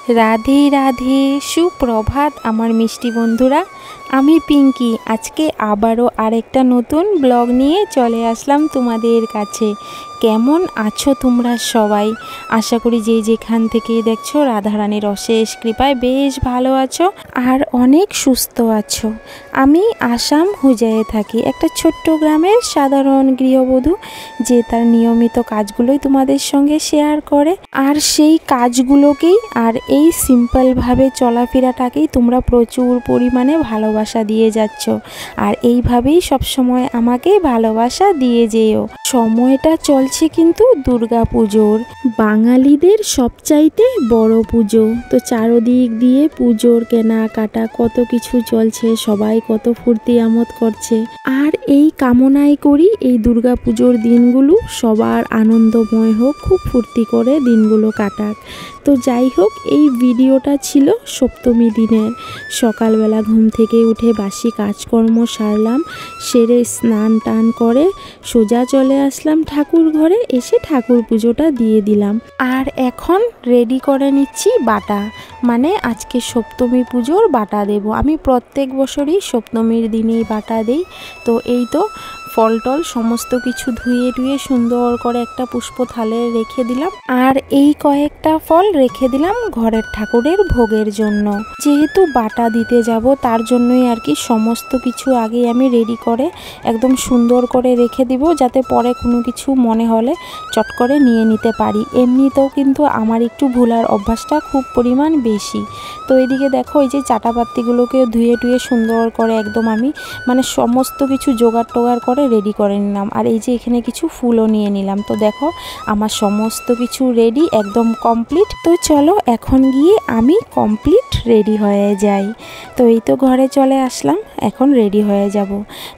রাধে রাধে, সুপ্রভাত আমার মিষ্টি বন্ধুরা। আমি পিঙ্কি আজকে আবারও আরেকটা নতুন ব্লগ নিয়ে চলে আসলাম তোমাদের কাছে। কেমন আছো তোমরা সবাই? আশা করি যে যেখান থেকে দেখছো রাধারানীর অশেষ কৃপায় বেশ ভালো আছো আর অনেক সুস্থ আছো। আমি আসাম হুজায়ে থাকি, একটা ছোট্ট গ্রামের সাধারণ গৃহবধূ যে তার নিয়মিত কাজগুলোই তোমাদের সঙ্গে শেয়ার করে, আর সেই কাজগুলোকেই আর এই সিম্পলভাবে চলাফেরাটাকেই তোমরা প্রচুর পরিমাণে ভালোবাসা দিয়ে যাচ্ছ, আর এইভাবেই সবসময় আমাকে ভালোবাসা দিয়ে যেও। সময়টা চলছে কিন্তু দুর্গা পুজোর, বাঙালিদের সবচাইতে বড় পুজো। তো চারদিক দিয়ে পুজোর কেনাকাটা কত কিছু চলছে, সবাই কত ফুর্তি আমোদ করছে, আর এই কামনাই করি এই দুর্গা পুজোর দিনগুলো সবার আনন্দময় হোক, খুব ফুর্তি করে দিনগুলো কাটাক। তো যাই হোক, এই ভিডিওটা ছিল সপ্তমী দিনের। সকালবেলা ঘুম থেকে উঠে বাসি কাজকর্ম সারলাম, সেরে স্নান টান করে সোজা চলে আসলাম ঠাকুর ঘরে, এসে ঠাকুর পুজোটা দিয়ে দিলাম। আর এখন রেডি করে নিচ্ছি বাটা, মানে আজকে সপ্তমী পুজোর বাটা দেব। আমি প্রত্যেক বছরই সপ্তমীর দিনেই বাটা দেই। তো এই তো ফল টল সমস্ত কিছু ধুয়ে টুয়ে সুন্দর করে একটা পুষ্প থালে রেখে দিলাম, আর এই কয়েকটা ফল রেখে দিলাম ঘরের ঠাকুরের ভোগের জন্য। যেহেতু বাটা দিতে যাব তার জন্যই আর কি সমস্ত কিছু আগে আমি রেডি করে একদম সুন্দর করে রেখে দিব, যাতে পরে কোনো কিছু মনে হলে চট করে নিয়ে নিতে পারি। এমনিতেও কিন্তু আমার একটু ভুলার অভ্যাসটা খুব পরিমাণ বেশি। তো এদিকে দেখো, এই যে চাটাপাতিগুলোকে ধুয়ে টুয়ে সুন্দর করে একদম আমি মানে সমস্ত কিছু জোগাড় টোগাড় করে রেডি করে নিলাম। আর এই যে এখানে কিছু ফুলও নিয়ে নিলাম। তো দেখো আমার সমস্ত কিছু রেডি, একদম কমপ্লিট। তো চলো এখন গিয়ে আমি কমপ্লিট রেডি হয়ে যাই। তো এই তো ঘরে চলে আসলাম, এখন রেডি হয়ে যাব।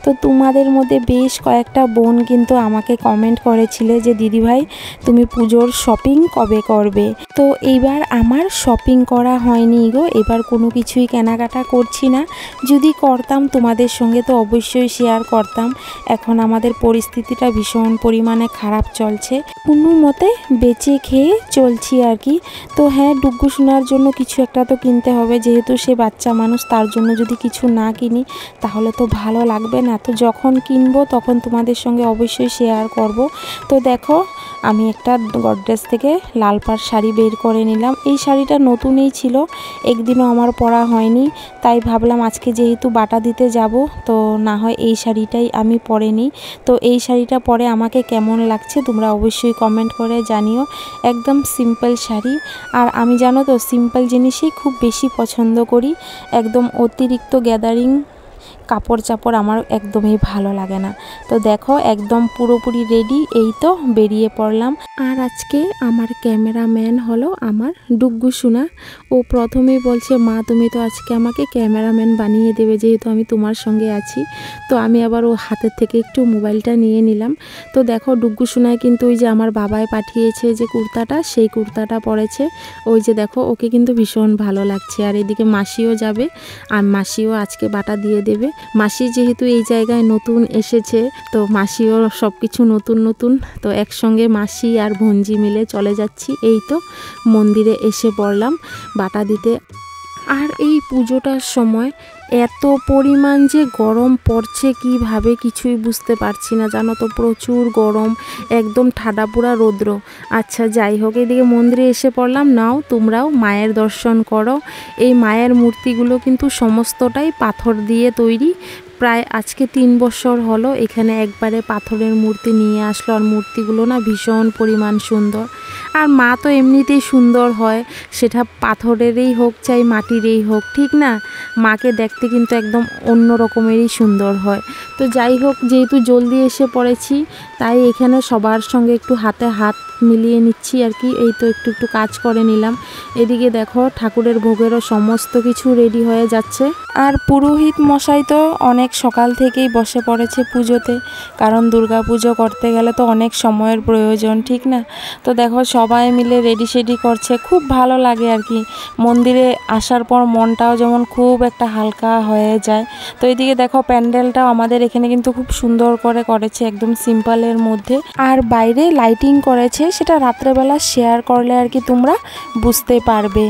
তো তোমাদের মধ্যে বেশ কয়েকটা বোন কিন্তু আমাকে কমেন্ট করেছিলে যে দিদিভাই তুমি পুজোর শপিং কবে করবে। তো এইবার আমার শপিং করা হয়নি গো, এবার কোনো কিছুই কেনাকাটা করছি না। যদি করতাম তোমাদের সঙ্গে তো অবশ্যই শেয়ার করতাম। এখন আমাদের পরিস্থিতিটা ভীষণ পরিমাণে খারাপ চলছে, কোনো মতে বেঁচে খেয়ে চলছি আর কি। তো হ্যাঁ, ডুগ্গু সোনার জন্য কিছু একটা তো কিনতে হবে, যেহেতু সে বাচ্চা মানুষ, তার জন্য যদি কিছু না কিনি তাহলে তো ভালো লাগবে না। তো যখন কিনবো তখন তোমাদের সঙ্গে অবশ্যই শেয়ার করব। তো দেখো আমি একটা গডরেজ থেকে লাল পাড় শাড়ি বের করে নিলাম। এই শাড়িটা নতুনই ছিল, একদিনও আমার পরা হয়নি, তাই ভাবলাম আজকে যেহেতু বাটা দিতে যাব তো না হয় এই শাড়িটাই আমি পরে নিই। তো এই শাড়িটা পরে আমাকে কেমন লাগছে তোমরা অবশ্যই কমেন্ট করে জানিও। একদম সিম্পল শাড়ি, আর আমি জানো তো সিম্পল জিনিসই খুব বেশি পছন্দ করি। একদম অতিরিক্ত গ্যাদারিং কাপড় চাপড় আমার একদমই ভালো লাগে না। তো দেখো একদম পুরোপুরি রেডি, এই তো বেরিয়ে পড়লাম। আর আজকে আমার ক্যামেরাম্যান হলো আমার ডুগ্গু সোনা। ও প্রথমেই বলছে মা তুমি তো আজকে আমাকে ক্যামেরাম্যান বানিয়ে দেবে, যেহেতু আমি তোমার সঙ্গে আছি। তো আমি আবার ও হাতের থেকে একটু মোবাইলটা নিয়ে নিলাম। তো দেখো ডুগ্গু সোনায় কিন্তু ওই যে আমার বাবায় পাঠিয়েছে যে কুর্তাটা, সেই কুর্তাটা পরেছে। ওই যে দেখো ওকে কিন্তু ভীষণ ভালো লাগছে। আর এদিকে মাসিও যাবে, আর মাসিও আজকে বাটা দিয়ে দেবে। মাসি যেহেতু এই জায়গায় নতুন এসেছে, তো মাসিও সব কিছু নতুন নতুন। তো একসঙ্গে মাসি আর ভঞ্জি মিলে চলে যাচ্ছি। এই তো মন্দিরে এসে পড়লাম বাটা দিতে। আর এই পুজোটার সময় এত পরিমাণ যে গরম পড়ছে কিভাবে কিছুই বুঝতে পারছি না, জানো তো প্রচুর গরম, একদম ঠাডাপুরা রৌদ্র। আচ্ছা যাই হোক, এদিকে মন্দিরে এসে পড়লাম। নাও তোমরাও মায়ের দর্শন করো। এই মায়ের মূর্তিগুলো কিন্তু সমস্তটাই পাথর দিয়ে তৈরি। প্রায় আজকে 3 বছর হলো এখানে একবারে পাথরের মূর্তি নিয়ে আসলো, আর মূর্তিগুলো না ভীষণ পরিমাণ সুন্দর। আর মা তো এমনিতেই সুন্দর হয়, সেটা পাথরেরই হোক চাই মাটিরই হোক, ঠিক না? মাকে দেখতে কিন্তু একদম অন্য রকমেরই সুন্দর হয়। তো যাই হোক, যেহেতু জলদি এসে পড়েছি তাই এখানে সবার সঙ্গে একটু হাতে হাত মিলিয়ে নিচ্ছি আর কি। এই তো একটু একটু কাজ করে নিলাম। এদিকে দেখো ঠাকুরের ভোগেরও সমস্ত কিছু রেডি হয়ে যাচ্ছে। আর পুরোহিত মশাই তো অনেক সকাল থেকেই বসে পড়েছে পুজোতে, কারণ দুর্গা পুজো করতে গেলে তো অনেক সময়ের প্রয়োজন, ঠিক না? তো দেখো সবাই মিলে রেডি সেডি করছে, খুব ভালো লাগে আর কি। মন্দিরে আসার পর মনটাও যেমন খুব একটা হালকা হয়ে যায়। তো এদিকে দেখো প্যান্ডেলটাও আমাদের এখানে কিন্তু খুব সুন্দর করে করেছে, একদম সিম্পলের মধ্যে। আর বাইরে লাইটিং করেছে দেখলে সেটা রাত্রেবেলা শেয়ার করলে আর কি তোমরা বুঝতে পারবে।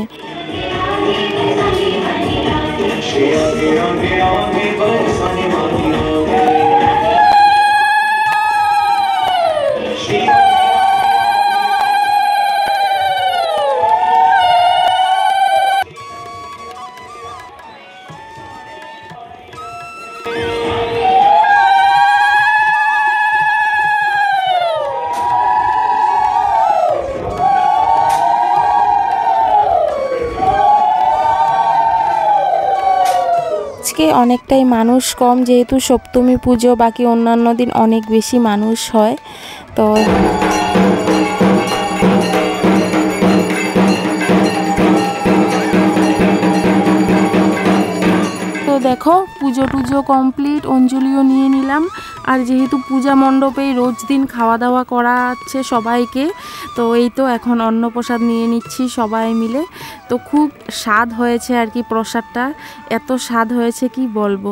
আজকে অনেকটাই মানুষ কম, যেহেতু সপ্তমী পুজো, বাকি অন্যান্য দিন অনেক বেশি মানুষ হয়। তো দেখো পুজো টুজো কমপ্লিট, অঞ্জলিও নিয়ে নিলাম। আর যেহেতু পূজা মণ্ডপেই রোজ দিন খাওয়া দাওয়া করাচ্ছে সবাইকে, তো এই তো এখন অন্নপ্রসাদ নিয়ে নিচ্ছি সবাই মিলে। তো খুব স্বাদ হয়েছে আর কি প্রসাদটা, এত স্বাদ হয়েছে কি বলবো।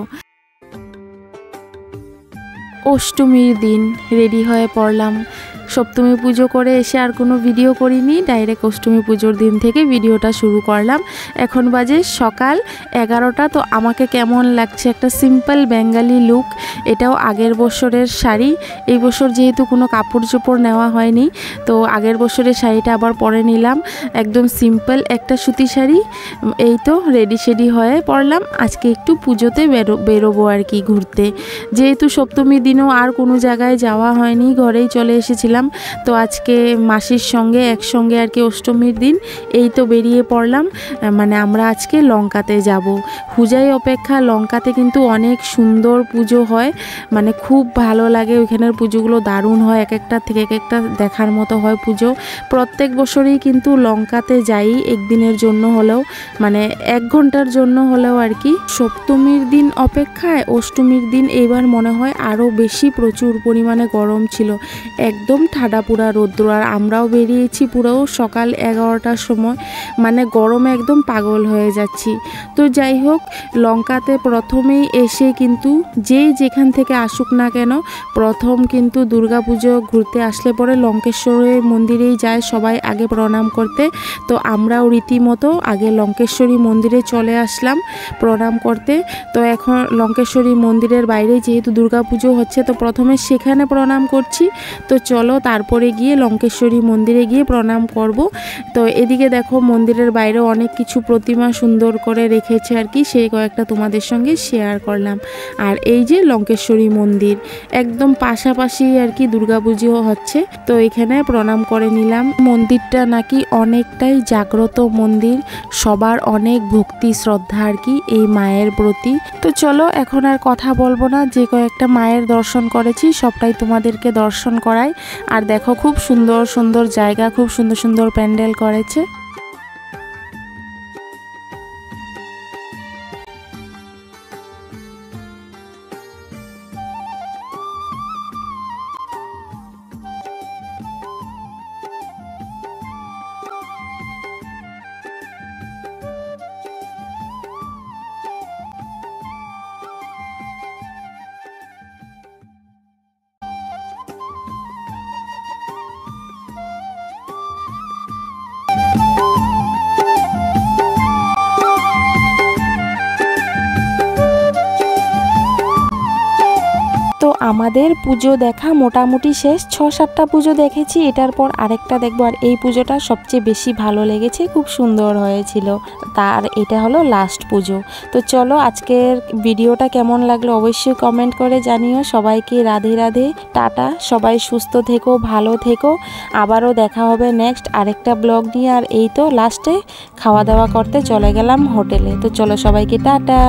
অষ্টমীর দিন রেডি হয়ে পড়লাম। সপ্তমী পুজো করে এসে আর কোনো ভিডিও করিনি, ডাইরেক্ট অষ্টমী পুজোর দিন থেকে ভিডিওটা শুরু করলাম। এখন বাজে সকাল 11টা। তো আমাকে কেমন লাগছে, একটা সিম্পল বেঙ্গালি লুক। এটাও আগের বছরের শাড়ি, এই বছর যেহেতু কোনো কাপড় চোপড় নেওয়া হয়নি, তো আগের বছরের শাড়িটা আবার পরে নিলাম। একদম সিম্পল একটা সুতি শাড়ি। এই তো রেডি শেডি হয়ে পড়লাম। আজকে একটু পুজোতে বেরোবো আর কি ঘুরতে। যেহেতু সপ্তমীর দিনও আর কোনো জায়গায় যাওয়া হয়নি, ঘরেই চলে এসেছিলাম। তো আজকে মাসির সঙ্গে একসঙ্গে আর কি অষ্টমীর দিন এই তো বেরিয়ে পড়লাম। মানে আমরা আজকে লঙ্কাতে যাব। হুজাই অপেক্ষা লঙ্কাতে কিন্তু অনেক সুন্দর পুজো হয়, মানে খুব ভালো লাগে। ওইখানের পুজোগুলো দারুণ হয়, এক একটা থেকে এক একটা দেখার মতো হয় পুজো। প্রত্যেক বছরই কিন্তু লঙ্কাতে যাই একদিনের জন্য হলেও, মানে 1 ঘন্টার জন্য হলেও আর কি। সপ্তমীর দিন অপেক্ষায় অষ্টমীর দিন এইবার মনে হয় আরও বেশি প্রচুর পরিমাণে গরম ছিল, একদম ঠাডা পুরা রৌদ্র। আর আমরাও বেরিয়েছি পুরো সকাল 11টার সময়, মানে গরমে একদম পাগল হয়ে যাচ্ছি। তো যাই হোক, লঙ্কাতে প্রথমেই এসে কিন্তু যে যেখান থেকে আসুক না কেন, প্রথম কিন্তু দুর্গাপুজো ঘুরতে আসলে পরে লঙ্কেশ্বরী মন্দিরেই যায় সবাই আগে প্রণাম করতে। তো আমরাও রীতিমতো আগে লঙ্কেশ্বরী মন্দিরে চলে আসলাম প্রণাম করতে। তো এখন লঙ্কেশ্বরী মন্দিরের বাইরে যেহেতু দুর্গাপুজো হচ্ছে, তো প্রথমে সেখানে প্রণাম করছি। তো চলো তারপরে গিয়ে লঙ্কেশ্বরী মন্দিরে গিয়ে প্রণাম করব। তো এদিকে দেখো মন্দিরের বাইরেও অনেক কিছু প্রতিমা সুন্দর করে রেখেছে আর কি, সেই কয়েকটা তোমাদের সঙ্গে শেয়ার করলাম। আর এই যে লঙ্কেশ্বরী মন্দির একদম পাশাপাশি আর কি দুর্গাপুজো হচ্ছে, তো এখানে প্রণাম করে নিলাম। মন্দিরটা নাকি অনেকটাই জাগ্রত মন্দির, সবার অনেক ভক্তি শ্রদ্ধা আর কি এই মায়ের প্রতি। তো চলো এখন আর কথা বলবো না, যে কয়েকটা মায়ের দর্শন করেছি সবটাই তোমাদেরকে দর্শন করাই। আর দেখো খুব সুন্দর সুন্দর জায়গা, খুব সুন্দর সুন্দর প্যান্ডেল করেছে। তো আমাদের পুজো দেখা মোটামুটি শেষ, 6-7টা পুজো দেখেছি, এটার পর আরেকটা দেখবো। আর এই পুজোটা সবচেয়ে বেশি ভালো লেগেছে, খুব সুন্দর হয়েছিল। তার এটা হলো লাস্ট পুজো। তো চলো আজকের ভিডিওটা কেমন লাগলো অবশ্যই কমেন্ট করে জানিও। সবাইকে রাধে রাধে, টাটা। সবাই সুস্থ থেকো, ভালো থেকো। আবারও দেখা হবে নেক্সট আরেকটা ব্লগ নিয়ে। আর এই তো লাস্টে খাওয়া দাওয়া করতে চলে গেলাম হোটেলে। তো চলো সবাইকে টাটা।